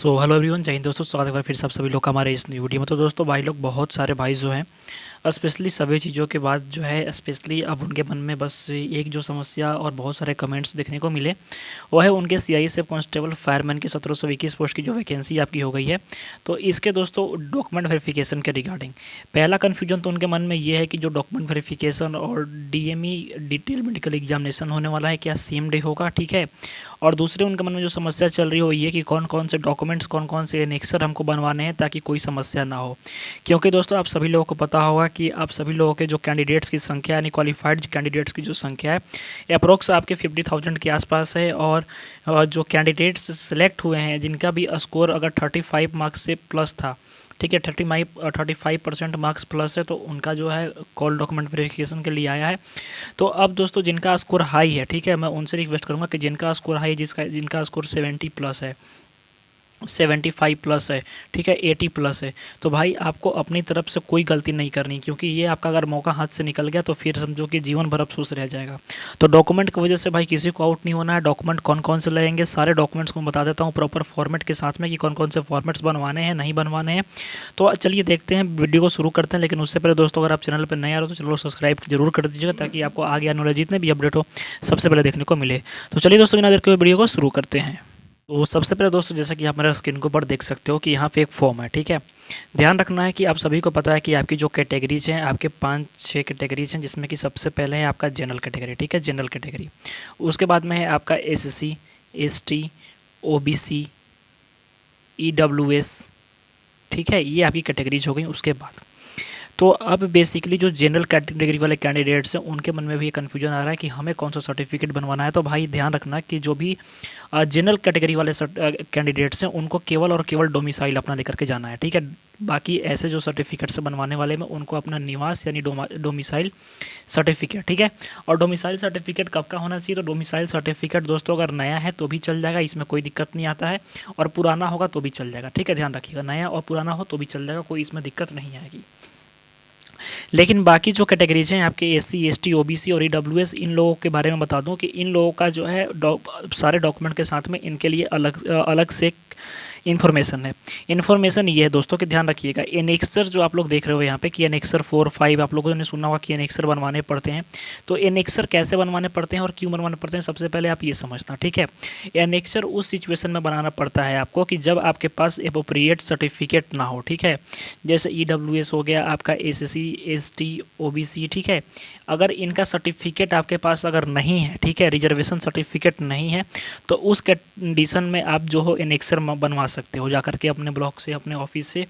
So hello everyone, जय हिंद दोस्तों। स्वागत है फिर से आप सभी लोग का हमारे इस न्यू वीडियो में। तो दोस्तों भाई लोग, बहुत सारे भाई जो हैं स्पेशली सभी चीज़ों के बाद जो है स्पेशली अब उनके मन में बस एक जो समस्या और बहुत सारे कमेंट्स देखने को मिले, वो है उनके सीआईएसएफ कांस्टेबल फायरमैन की 1721 पोस्ट की जो वैकेंसी आपकी हो गई है। तो इसके दोस्तों डॉक्यूमेंट वेरिफिकेशन के रिगार्डिंग पहला कन्फ्यूजन तो उनके मन में ये है कि जो डॉक्यूमेंट वेरिफिकेशन और डीएमई डिटेल मेडिकल एग्जामिनेशन होने वाला है, क्या सेम डे होगा, ठीक है। और दूसरे उनके मन में जो समस्या चल रही हो ये कि कौन कौन से डॉक्यूमेंट्स, कौन कौन से एनेक्सर हमको बनवाने हैं ताकि कोई समस्या ना हो। क्योंकि दोस्तों आप सभी लोगों को पता होगा कि आप सभी लोगों के जो कैंडिडेट्स की संख्या यानी क्वालिफाइड कैंडिडेट्स की जो संख्या है अप्रोक्स आपके 50,000 के आसपास है। और जो कैंडिडेट्स सिलेक्ट हुए हैं जिनका भी स्कोर अगर 35 मार्क्स से प्लस था, ठीक है, 35% मार्क्स प्लस है, तो उनका जो है कॉल डॉक्यूमेंट वेरिफिकेशन के लिए आया है। तो अब दोस्तों जिनका स्कोर हाई है, ठीक है, मैं उनसे रिक्वेस्ट करूँगा कि जिनका स्कोर हाई है, जिनका स्कोर 70 प्लस है, 75 प्लस है, ठीक है, 80 प्लस है, तो भाई आपको अपनी तरफ से कोई गलती नहीं करनी, क्योंकि ये आपका अगर मौका हाथ से निकल गया तो फिर समझो कि जीवन भर अफसोस रह जाएगा। तो डॉक्यूमेंट की वजह से भाई किसी को आउट नहीं होना है। डॉक्यूमेंट कौन कौन से लगेंगे, सारे डॉक्यूमेंट्स को बता देता हूँ प्रॉपर फॉर्मेट के साथ में कि कौन कौन से फॉर्मेट्स बनवाने हैं, नहीं बनवाने हैं। तो चलिए देखते हैं, वीडियो को शुरू करते हैं। लेकिन उससे पहले दोस्तों अगर आप चैनल पर नए आ रहे हो तो चलो सब्सक्राइब जरूर कर दीजिएगा ताकि आपको आगे आने वाले जितने भी अपडेट हो सबसे पहले देखने को मिले। तो चलिए दोस्तों बिना देर के वीडियो को शुरू करते हैं। तो सबसे पहले दोस्तों जैसा कि आप मेरा स्क्रीन के ऊपर देख सकते हो कि यहाँ पे एक फॉर्म है, ठीक है। ध्यान रखना है कि आप सभी को पता है कि आपकी जो कैटेगरीज हैं, आपके 5-6 कैटेगरीज हैं, जिसमें कि सबसे पहले है आपका जनरल कैटेगरी, ठीक है, जनरल कैटेगरी। उसके बाद में है आपका एससी, एसटी, ओबीसी, ईडब्ल्यूएस, ठीक है, ये आपकी कैटेगरीज हो गई। उसके बाद तो अब बेसिकली जो जनरल कैटेगरी वाले कैंडिडेट्स हैं उनके मन में भी ये कन्फ्यूजन आ रहा है कि हमें कौन सा सर्टिफिकेट बनवाना है। तो भाई ध्यान रखना कि जो भी जनरल कैटेगरी वाले कैंडिडेट्स हैं उनको केवल और केवल डोमिसाइल अपना लेकर के जाना है, ठीक है। बाकी ऐसे जो सर्टिफिकेट्स बनवाने वाले में उनको अपना निवास यानी डोमिसाइल सर्टिफिकेट, ठीक है। और डोमिसाइल सर्टिफिकेट कब का होना चाहिए, तो डोमिसाइल सर्टिफिकेट दोस्तों अगर नया है तो भी चल जाएगा, इसमें कोई दिक्कत नहीं आता है, और पुराना होगा तो भी चल जाएगा, ठीक है। ध्यान रखिएगा, नया और पुराना हो तो भी चल जाएगा, कोई इसमें दिक्कत नहीं आएगी। लेकिन बाकी जो कैटेगरीज हैं आपके एससी, एसटी, ओबीसी और ईडब्ल्यूएस, इन लोगों के बारे में बता दूं कि इन लोगों का जो है सारे डॉक्यूमेंट के साथ में इनके लिए अलग अलग से इन्फॉर्मेशन है। इन्फॉर्मेशन ये है दोस्तों कि ध्यान रखिएगा, एनेक्सर जो आप लोग देख रहे हो यहाँ पे कि एनेक्सर 4, 5 आप लोगों ने सुना होगा कि एनेक्सर बनवाने पड़ते हैं। तो एनेक्सर कैसे बनवाने पड़ते हैं और क्यों बनवाने पड़ते हैं, सबसे पहले आप ये समझना, ठीक है। एनेक्सर उस सिचुएशन में बनाना पड़ता है आपको कि जब आपके पास एप्रोप्रिएट सर्टिफिकेट ना हो, ठीक है। जैसे ईडब्ल्यूएस हो गया, आपका एससी, एसटी, ओबीसी, ठीक है। अगर इनका सर्टिफिकेट आपके पास अगर नहीं है, ठीक है, रिजर्वेशन सर्टिफिकेट नहीं है, तो उस कंडीशन में आप जो हो एनेक्सर बनवा सकते हो जाकर के अपने ब्लॉक से, अपने ऑफिस से।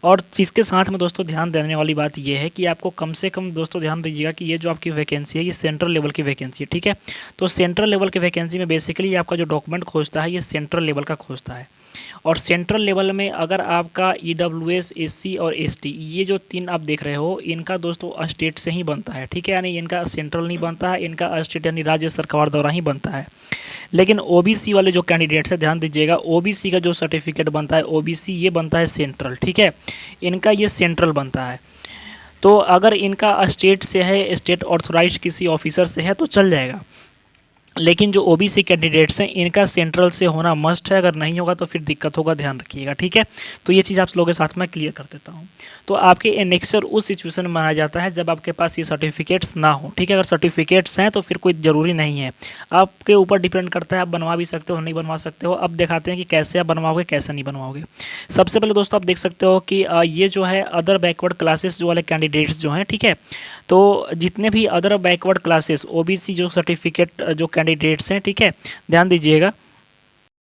और इसके साथ में दोस्तों ध्यान देने वाली बात यह है कि आपको कम से कम दोस्तों ध्यान दीजिएगा कि ये जो आपकी वैकेंसी है ये सेंट्रल लेवल की वैकेंसी है, ठीक है। तो सेंट्रल लेवल की वैकेंसी में बेसिकली आपका जो डॉक्यूमेंट खोजता है ये सेंट्रल लेवल का खोजता है। और सेंट्रल लेवल में अगर आपका ईडब्ल्यूएस, एससी और एसटी, ये जो 3 आप देख रहे हो, इनका दोस्तों स्टेट से ही बनता है, ठीक है, यानी इनका सेंट्रल नहीं बनता है, इनका स्टेट यानी राज्य सरकार द्वारा ही बनता है। लेकिन ओबीसी वाले जो कैंडिडेट्स हैं ध्यान दीजिएगा, ओबीसी का जो सर्टिफिकेट बनता है ओबीसी ये बनता है सेंट्रल, ठीक है, इनका ये सेंट्रल बनता है। तो अगर इनका स्टेट से है, स्टेट ऑथोराइज्ड किसी ऑफिसर से है तो चल जाएगा। लेकिन जो ओबीसी कैंडिडेट्स हैं इनका सेंट्रल से होना मस्ट है, अगर नहीं होगा तो फिर दिक्कत होगा, ध्यान रखिएगा, ठीक है। तो ये चीज़ आप लोगों के साथ में क्लियर कर देता हूँ। तो आपके एनेक्सर उस सिचुएशन में बनाया जाता है जब आपके पास ये सर्टिफिकेट्स ना हो, ठीक है। अगर सर्टिफिकेट्स हैं तो फिर कोई ज़रूरी नहीं है, आपके ऊपर डिपेंड करता है, आप बनवा भी सकते हो, नहीं बनवा सकते हो। अब दिखाते हैं कि कैसे आप बनवाओगे, कैसे नहीं बनवाओगे। सबसे पहले दोस्तों आप देख सकते हो कि ये जो है अदर बैकवर्ड क्लासेस जो वाले कैंडिडेट्स जो हैं, ठीक है, तो जितने भी अदर बैकवर्ड क्लासेस ओबीसी जो सर्टिफिकेट जो कैंडिडेट्स हैं, ठीक है, ध्यान दीजिएगा,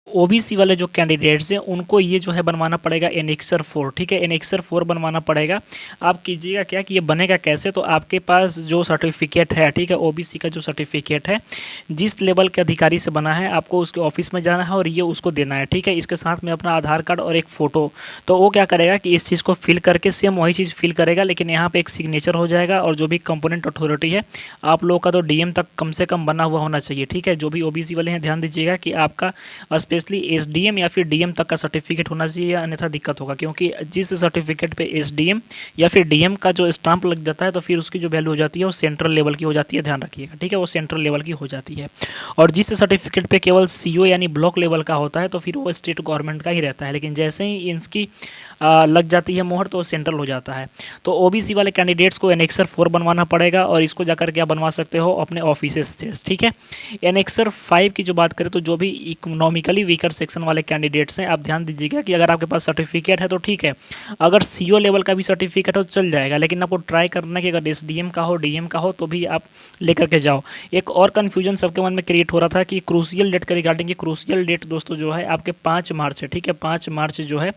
ओबीसी वाले जो कैंडिडेट्स हैं उनको ये जो है बनवाना पड़ेगा एनेक्सर 4, ठीक है, एनेक्सर 4 बनवाना पड़ेगा। आप कीजिएगा क्या कि ये बनेगा कैसे, तो आपके पास जो सर्टिफिकेट है, ठीक है, ओबीसी का जो सर्टिफिकेट है जिस लेवल के अधिकारी से बना है आपको उसके ऑफिस में जाना है और ये उसको देना है, ठीक है। इसके साथ में अपना आधार कार्ड और एक फ़ोटो। तो वो क्या करेगा कि इस चीज़ को फिल करके सेम वही चीज़ फिल करेगा, लेकिन यहाँ पर एक सिग्नेचर हो जाएगा। और जो भी कंपोनेंट अथॉरिटी है आप लोगों का तो डीएम तक कम से कम बना हुआ होना चाहिए, ठीक है। जो भी ओबीसी वाले हैं ध्यान दीजिएगा कि आपका स्पेशली एसडीएम या फिर डीएम तक का सर्टिफिकेट होना चाहिए, अन्यथा दिक्कत होगा, क्योंकि जिस सर्टिफिकेट पे एसडीएम या फिर डीएम का जो स्टाम्प लग जाता है तो फिर उसकी जो वैल्यू हो जाती है वो सेंट्रल लेवल की हो जाती है, ध्यान रखिएगा, ठीक है, वो सेंट्रल लेवल की हो जाती है। और जिस सर्टिफिकेट पे केवल सीओ यानी ब्लॉक लेवल का होता है तो फिर वो स्टेट गवर्नमेंट का ही रहता है, लेकिन जैसे ही इसकी लग जाती है मोहर तो सेंट्रल हो जाता है। तो ओबीसी वाले कैंडिडेट्स को एनेक्सर 4 बनवाना पड़ेगा, और इसको जाकर क्या बनवा सकते हो अपने ऑफिस से, ठीक है। एनेक्सर 5 की जो बात करें तो जो भी इकोनॉमिकली वीकर सेक्शन वाले कैंडिडेट्स हैं, आप ध्यान दीजिएगा कि अगर आपके पास सर्टिफिकेट है तो ठीक है, अगर सीओ लेवल का भी सर्टिफिकेट हो तो चल जाएगा, लेकिन आपको ट्राई करना है कि अगर एसडीएम का हो, डीएम का हो, तो भी आप लेकर के जाओ। एक और कन्फ्यूजन सबके मन में क्रिएट हो रहा था कि क्रूशियल डेट के रिगार्डिंग, क्रूशियल डेट दोस्तों जो है आपके 5 मार्च है, ठीक है, 5 मार्च जो है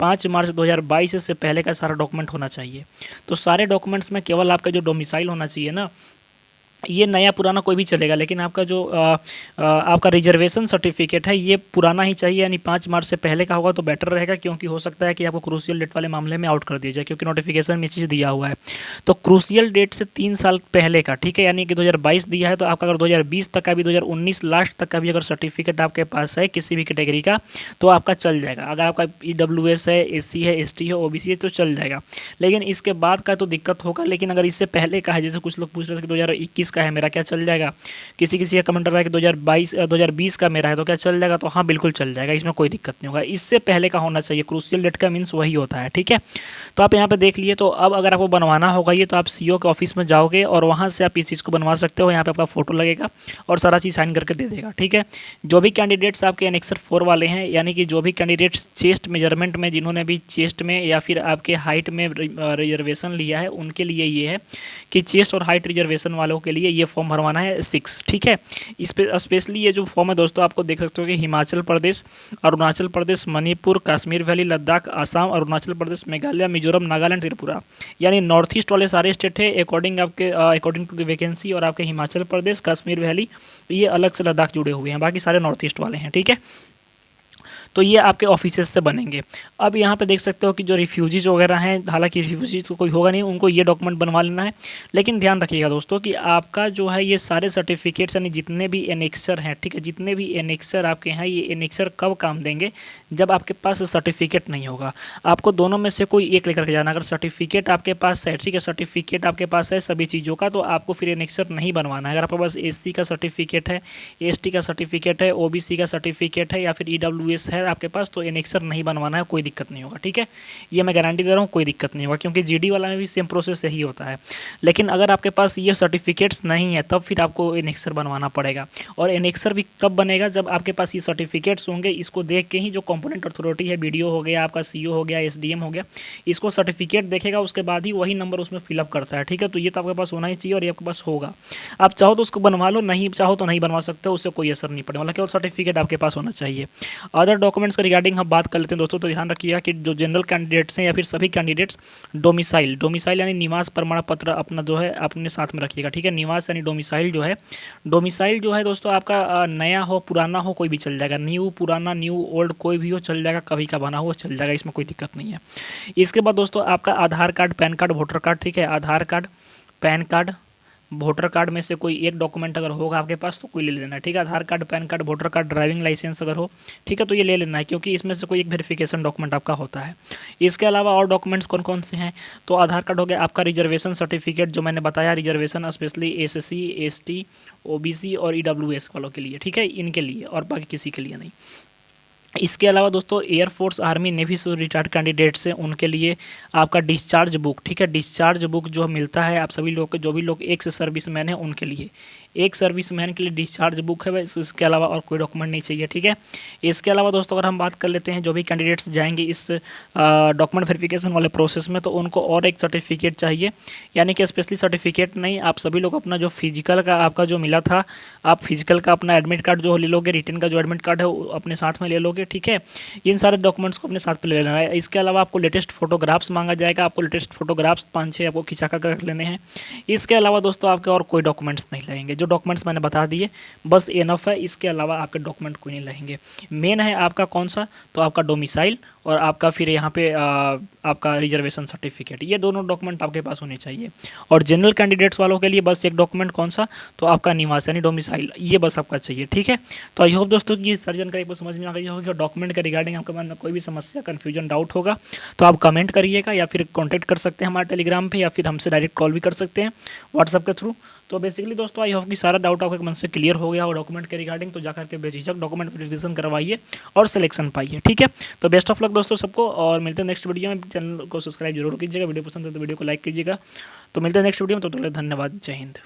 5 मार्च 2022 से पहले का सारा डॉक्यूमेंट होना चाहिए। तो सारे डॉक्यूमेंट्स में केवल आपका जो डोमिसाइल होना चाहिए ना, ये नया पुराना कोई भी चलेगा, लेकिन आपका जो आपका रिजर्वेशन सर्टिफिकेट है ये पुराना ही चाहिए, यानी 5 मार्च से पहले का होगा तो बेटर रहेगा, क्योंकि हो सकता है कि आपको क्रूशियल डेट वाले मामले में आउट कर दिया जाए, क्योंकि नोटिफिकेशन में चीज़ दिया हुआ है। तो क्रूशियल डेट से 3 साल पहले का, ठीक है, यानी कि 2022 दिया है तो आपका अगर 2020 तक का भी, 2019 लास्ट तक का भी अगर सर्टिफिकेट आपके पास है किसी भी कैटेगरी का तो आपका चल जाएगा। अगर आपका ईडब्ल्यूएस है, एससी है, एसटी है, ओबीसी है तो चल जाएगा, लेकिन इसके बाद का तो दिक्कत होगा। लेकिन अगर इससे पहले का है, जैसे कुछ लोग पूछ रहे थे कि 2021 का है मेरा, क्या चल जाएगा? किसी किसी का कमेंट रहा है कि 2020 का मेरा है तो क्या चल जाएगा? तो हाँ बिल्कुल चल जाएगा, इसमें कोई दिक्कत नहीं होगा। इससे पहले का होना चाहिए, क्रूशियल डेट का मीन्स वही होता है, ठीक है। तो आप यहाँ पे देख लिए। तो अब अगर आपको बनवाना होगा ये, तो आप सीओ के ऑफिस में जाओगे और वहाँ से आप इस चीज़ को बनवा सकते हो। यहाँ पे आपका फोटो लगेगा और सारा चीज़ साइन करके दे देगा, ठीक है। जो भी कैंडिडेट्स आपके एनेक्सर 4 वाले हैं, यानी कि जो भी कैंडिडेट्स चेस्ट मेजरमेंट में, जिन्होंने भी चेस्ट में या फिर आपके हाइट में रिजर्वेशन लिया है, उनके लिए ये है कि चेस्ट और हाइट रिजर्वेशन वालों के लिए ये फॉर्म भरवाना है 6, ठीक है। इस पे स्पेशली ये जो फॉर्म है दोस्तों, आपको देख सकते हो कि हिमाचल प्रदेश, अरुणाचल प्रदेश, मणिपुर, कश्मीर वैली, लद्दाख, आसाम, अरुणाचल प्रदेश, मेघालय, मिजोरम, नागालैंड, त्रिपुरा, यानी नॉर्थ ईस्ट वाले सारे स्टेट है अकॉर्डिंग टू द वैकेंसी। और आपके हिमाचल प्रदेश, कश्मीर वैली, ये अलग से लद्दाख जुड़े हुए हैं, बाकी सारे नॉर्थ ईस्ट वाले हैं, ठीक है। तो ये आपके ऑफिसेस से बनेंगे। अब यहाँ पे देख सकते हो कि जो रिफ्यूजीज वगैरह हैं, हालांकि रिफ्यूजीज तो कोई होगा नहीं, उनको ये डॉक्यूमेंट बनवा लेना है। लेकिन ध्यान रखिएगा दोस्तों कि आपका जो है ये सारे सर्टिफिकेट्स, यानी जितने भी एनेक्सर हैं, ठीक है, जितने भी एनेक्सर आपके हैं, ये एनेक्सर कब काम देंगे? जब आपके पास सर्टिफिकेट नहीं होगा। आपको दोनों में से कोई एक लेकर के जाना। अगर सर्टिफिकेट आपके पास है, ठीक है, सर्टिफिकेट आपके पास है सभी चीज़ों का, तो आपको फिर एनेक्सर नहीं बनवाना है। अगर आपके पास एससी का सर्टिफिकेट है, एसटी का सर्टिफिकेट है, ओबीसी का सर्टिफिकेट है या फिर ईडब्ल्यूएस है आपके पास, तो एनेक्सर नहीं बनवाना है, कोई दिक्कत नहीं होगा, ठीक है। ये मैं गारंटी दे रहा हूँ, कोई दिक्कत नहीं होगा, क्योंकि जीडी वाला में भी सेम प्रोसेस यही होता है। लेकिन अगर आपके पास ये सर्टिफिकेट्स नहीं है, तब फिर आपको एनेक्सर बनवाना पड़ेगा। और एनेक्सर भी कब बनेगा? जब आपके पास ये सर्टिफिकेट्स होंगे। इसको देख के ही जो कंपोनेंट अथॉरिटी है, बीडीओ हो गया, आपका सीओ हो गया, एसडीएम हो गया, इसको सर्टिफिकेट देखेगा, उसके बाद ही वही नंबर उसमें फिलअप करता है, ठीक है। तो ये तो आपके पास होना ही चाहिए और ये आपके पास होगा। आप चाहो तो उसको बनवा लो, नहीं चाहो तो नहीं बनवा सकते, उससे कोई असर नहीं पड़ेगा, मतलब केवल सर्टिफिकेट आपके पास होना चाहिए। अदर डॉक्यूमेंट्स का रिगार्डिंग हम बात कर लेते हैं दोस्तों। तो ध्यान रखिएगा कि जो जनरल कैंडिडेट्स हैं या फिर सभी कैंडिडेट्स डोमिसाइल यानी निवास प्रमाण पत्र अपना जो है अपने साथ में रखिएगा, ठीक है। निवास यानी डोमिसाइल जो है दोस्तों आपका नया हो पुराना हो कोई भी चल जाएगा, न्यू पुराना न्यू ओल्ड कोई भी हो चल जाएगा, कभी का बना हो चल जाएगा, इसमें कोई दिक्कत नहीं है। इसके बाद दोस्तों आपका Aadhaar card, PAN card, voter card, ठीक है। Aadhaar card, PAN card, voter card में से कोई एक डॉक्यूमेंट अगर होगा आपके पास तो कोई ले लेना है, ठीक है। Aadhaar card, PAN card, voter card, driving licence अगर हो, ठीक है, तो ये ले लेना है, क्योंकि इसमें से कोई एक वेरिफिकेशन डॉक्यूमेंट आपका होता है। इसके अलावा और डॉक्यूमेंट्स कौन कौन से हैं? तो आधार कार्ड हो गया, आपका रिजर्वेशन सर्टिफिकेट जो मैंने बताया, reservation specially SC, ST, OBC और ईडब्ल्यूएस वालों के लिए, ठीक है, इनके लिए, और बाकी किसी के लिए नहीं। इसके अलावा दोस्तों एयरफोर्स, आर्मी, नेवी से रिटायर्ड कैंडिडेट्स हैं उनके लिए आपका डिस्चार्ज बुक, ठीक है। डिस्चार्ज बुक जो मिलता है आप सभी लोग, जो भी लोग एक्स सर्विसमैन हैं उनके लिए, एक सर्विसमैन के लिए डिस्चार्ज बुक है, बस इसके अलावा और कोई डॉक्यूमेंट नहीं चाहिए, ठीक है। इसके अलावा दोस्तों अगर हम बात कर लेते हैं जो भी कैंडिडेट्स जाएंगे इस डॉक्यूमेंट वेरिफिकेशन वाले प्रोसेस में, तो उनको और एक सर्टिफिकेट चाहिए, यानी कि स्पेशली सर्टिफिकेट नहीं, आप सभी लोग अपना जो फिजिकल का आपका जो मिला था, आप फिजिकल का अपना एडमिट कार्ड जो ले लोगे, रिटर्न का जो एडमिट कार्ड है वो अपने साथ में ले लोगे। होगे, ठीक है। इन सारे डॉक्यूमेंट्स को अपने साथ पे ले लेना है। इसके अलावा आपको लेटेस्ट फोटोग्राफ्स मांगा जाएगा, आपको लेटेस्ट फोटोग्राफ्स 5-6 आपको खिंचा कर रख लेने हैं। इसके अलावा दोस्तों आपके और कोई डॉक्यूमेंट्स नहीं लगेंगे, जो डॉक्यूमेंट्स मैंने बता दिए बस इनफ है, इसके अलावा आपके डॉक्यूमेंट कोई नहीं लगेंगे। मेन है आपका कौन सा, तो आपका डोमिसाइल और आपका फिर यहाँ पे आपका रिजर्वेशन सर्टिफिकेट, ये दोनों डॉक्यूमेंट आपके पास होने चाहिए। और जनरल कैंडिडेट्स वालों के लिए बस एक डॉक्यूमेंट कौन सा, तो आपका निवास यानी डोमिसाइल, ये बस आपका चाहिए, ठीक है। तो आई होप दोस्तों कि सारी जानकारी आपको समझ में आ गई होगी। और डॉक्यूमेंट के रिगार्डिंग आपके मन में कोई भी समस्या, कन्फ्यूजन, डाउट होगा तो आप कमेंट करिएगा, या फिर कॉन्टैक्ट कर सकते हैं हमारे टेलीग्राम पे, या फिर हमसे डायरेक्ट कॉल भी कर सकते हैं व्हाट्सएप के थ्रू। तो बेसिकली दोस्तों आई होप कि सारा डाउट आपके मन से क्लियर हो गया और डॉक्यूमेंट के रिगार्डिंग, तो जाकर के बेझिझक डॉक्यूमेंट वेरिफिकेशन करवाइए और सिलेक्शन पाइए, ठीक है। तो बेस्ट ऑफ लक दोस्तों सबको, और मिलते हैं नेक्स्ट वीडियो में। चैनल को सब्सक्राइब जरूर कीजिएगा, वीडियो पसंद है तो वीडियो को लाइक कीजिएगा। तो मिलते हैं नेक्स्ट वीडियो में, तो धन्यवाद, जय हिंद।